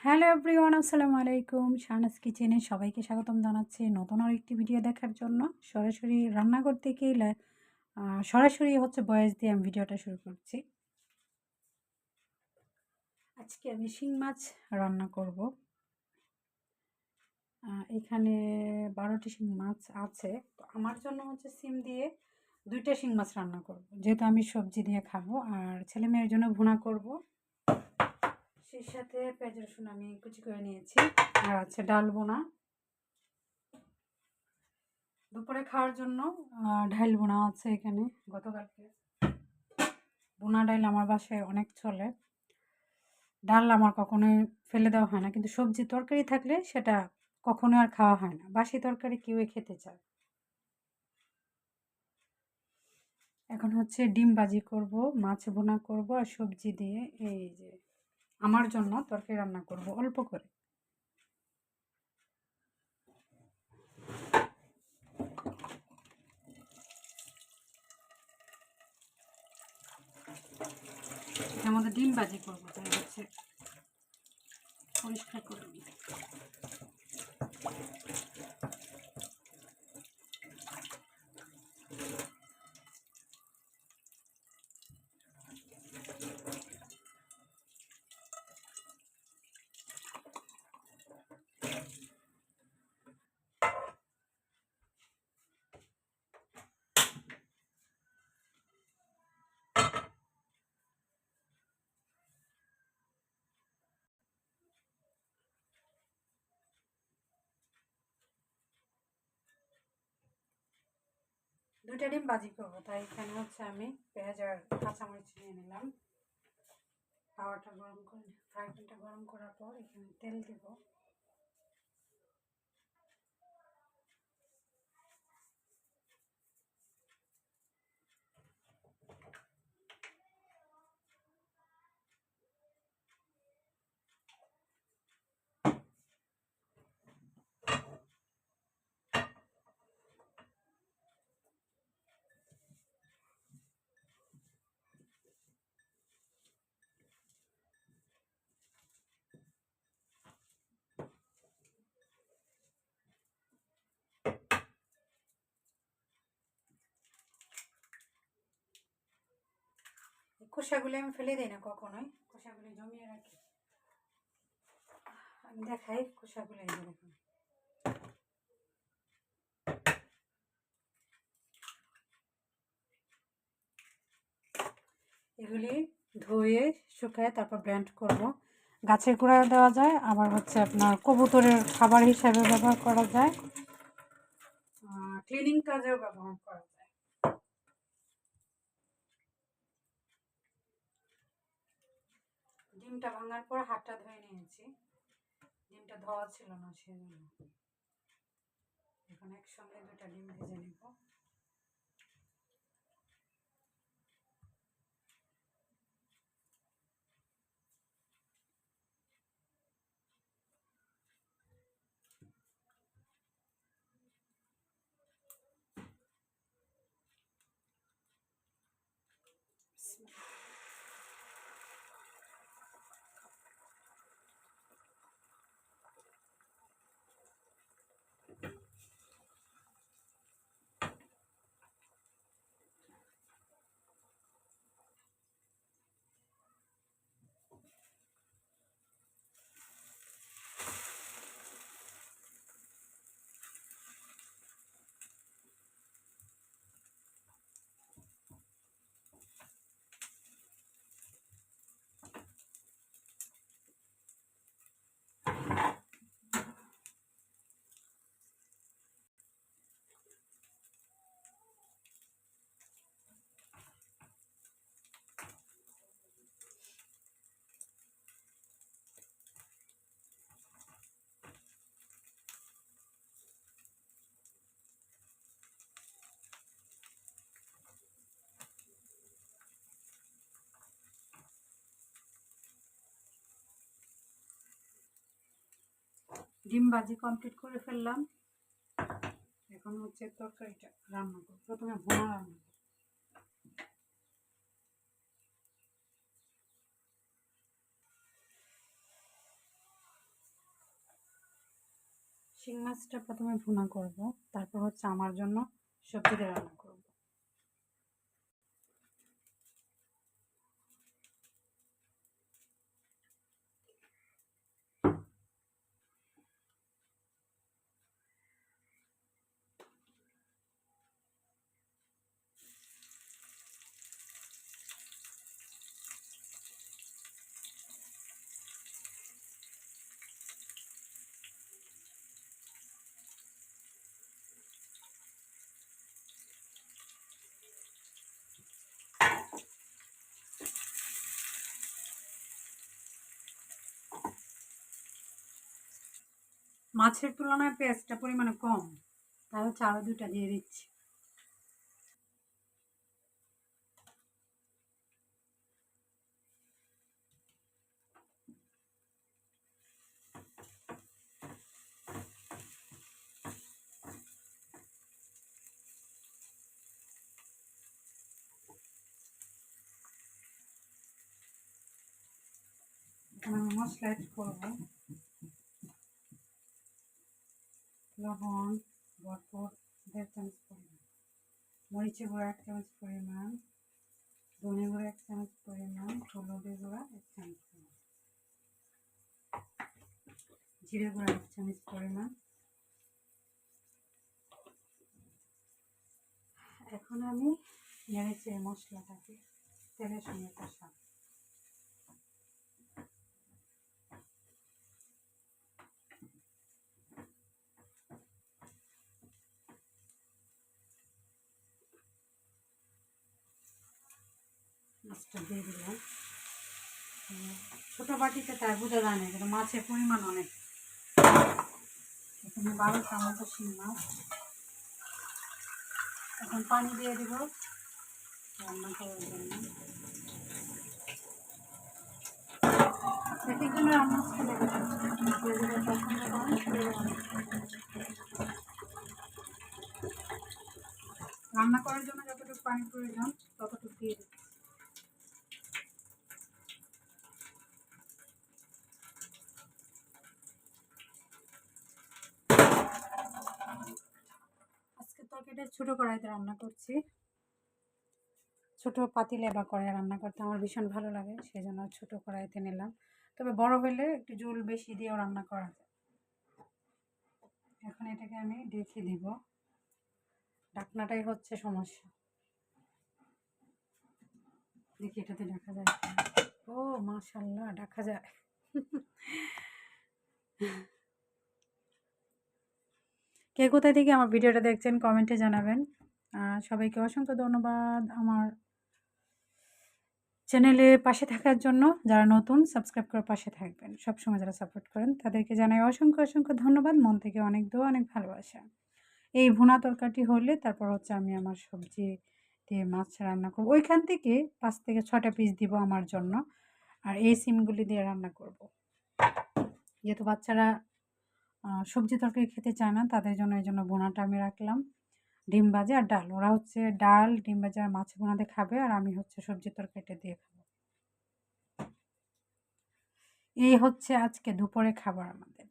Hello everyone, আসসালামু আলাইকুম। শাহনাজ কিচেনে সবাইকে স্বাগতম জানাচ্ছি নতুন আরেকটি ভিডিও দেখার জন্য। সরাসরি রান্নাঘর থেকেই সরাসরি ভয়েস দিয়ে আমি ভিডিওটা শুরু করছি। আজকে আমি শিং মাছ রান্না করব। এখানে 12টি শিং মাছ আছে। তো আমার জন্য সিম দিয়ে 2টা শিং মাছ রান্না করব, যেহেতু আমি সবজি দিয়ে খাবো, আর ছেলে মেয়ের জন্য ভুনা করব। সেই সাথে পেঁয়াজ রসুন আমি কুচি করে নিয়েছি, আর আছে ডাল বোনা। দুপুরে খাওয়ার জন্য ডাল বোনা আছে এখানে। গতকালকে বোনা ডাল আমার বাসায় অনেক চলে। ডাল আমার কখনোই ফেলে দেওয়া হয় না, কিন্তু সবজি তরকারি থাকলে সেটা কখনো আর খাওয়া হয় না। বাসি তরকারি কেউই খেতে চায়। এখন ডিম ভাজি করব, মাছ বোনা করব, আর সবজি দিয়ে এই যে আমার জন্য তরকারি রান্না করব অল্প করে। এর মধ্যে ডিম ভাজি করবো, তাই পরিষ্কার করে নিই। দুইটা ডিম ভাজি করবো, তাই এখানে আমি পেঁয়াজ আর কাঁচামরিচ নিয়ে নিলাম। তাওয়াটা গরম করে, ফ্রাই প্যানটা গরম করার পর এখানে তেল দেব। খোসাগুলি আমি ফেলে দিই না কখনোই, খোসাগুলি জমিয়ে রাখি। আমি দেখাই খোসাগুলি, দেখুন। এগুলি ধুয়ে শুকায় তারপর ব্লেন্ড করব। গাছের গোড়ায় দেওয়া যায়, আবার আপনার কবুতরের খাবার হিসাবে ব্যবহার করা যায়, ক্লিনিং কাজেও ব্যবহার করা যায়। ডিমটা ভাঙার পর হাতটা ধুয়ে নিয়েছি, ডিমটা ধোয়া ছিল না সেজন্য। এখন একসঙ্গে 2টা ডিম ভেজে নেব। ডিম ভাজি কমপ্লিট করে ফেললাম। এখন তরকারিটা রান্না করব। প্রথমে ভুনা রান্না করব। শিং মাছটা প্রথমে ভুনা করব, তারপর হচ্ছে আমার জন্য সবজিটা রান্না করব। মাছের তুলনায় পেঁয়াজটা পরিমাণে কম, তাই হচ্ছে আরও 2টা দিয়ে দিচ্ছি। এখানে আমি মশলা অ্যাড করবো, লবণ ভরপুর 1.5 চামচ পরিমাণ, মরিচের গুঁড়া 1 চামচ পরিমাণ, ধনে গুঁড়া 1 চামচ পরিমাণ, হলুদের গুঁড়া 1 চামচ পরিমাণ, জিরে গুঁড়া 1 চামচ পরিমাণ। এখন আমি নেড়েছি এই মশলাটাকে তেলের সঙ্গে কষাবো। মাছটা দিয়ে দিলাম। ছোটো বাটিতে তাই বোঝা যায় না, কিন্তু মাছের পরিমাণ অনেক। এখানে 12 চামচ শিং মাছ। এখন পানি দিয়ে দেব রান্না করার জন্য। এক একজনের রান্না খেলে রান্না করার জন্য যতটুকু পানি প্রয়োজন ততটুকু দিয়ে দেব। আজকে তরকারিটা ছোট কড়াইতে রান্না করছি। ছোট পাতিলে বা কড়াই রান্না করতে আমার ভীষণ ভালো লাগে, সেই জন্য ছোট কড়াইতে নিলাম। তবে বড় হলে একটু ঝোল বেশি দিয়েও রান্না করা যায়। এখন এটাকে আমি ঢেকে দিব, ঢাকনাটাই হচ্ছে সমস্যা। দেখি এটাতে দেখা যায়। ও মাশাআল্লাহ, দেখা যায়। কে কোথায় থেকে আমার ভিডিওটা দেখছেন কমেন্টে জানাবেন। সবাইকে অসংখ্য ধন্যবাদ আমার চ্যানেলে পাশে থাকার জন্য। যারা নতুন সাবস্ক্রাইব করে পাশে থাকবেন, সবসময় যারা সাপোর্ট করেন তাদেরকে জানাই অসংখ্য অসংখ্য ধন্যবাদ, মন থেকে অনেক দোয়া, অনেক ভালোবাসা। এই ভুনা তরকারিটি হলে তারপর হচ্ছে আমি আমার সবজি দিয়ে মাছ রান্না করব। ওইখান থেকে 5 থেকে 6টা পিস দিব আমার জন্য, আর এই সিমগুলি দিয়ে রান্না করব। যেহেতু বাচ্চারা সবজি তরকারি খেতে চায় না, তাদের জন্য এই জন্য ভুনাটা আমি রাখলাম। ডিম ভাজা আর ডাল, ওরা হচ্ছে ডাল, ডিম ভাজা আর মাছ ভুনাতে খাবে, আর আমি হচ্ছে সবজি তরকারিটা দিয়ে খাবো। এই হচ্ছে আজকে দুপুরে খাবার আমাদের।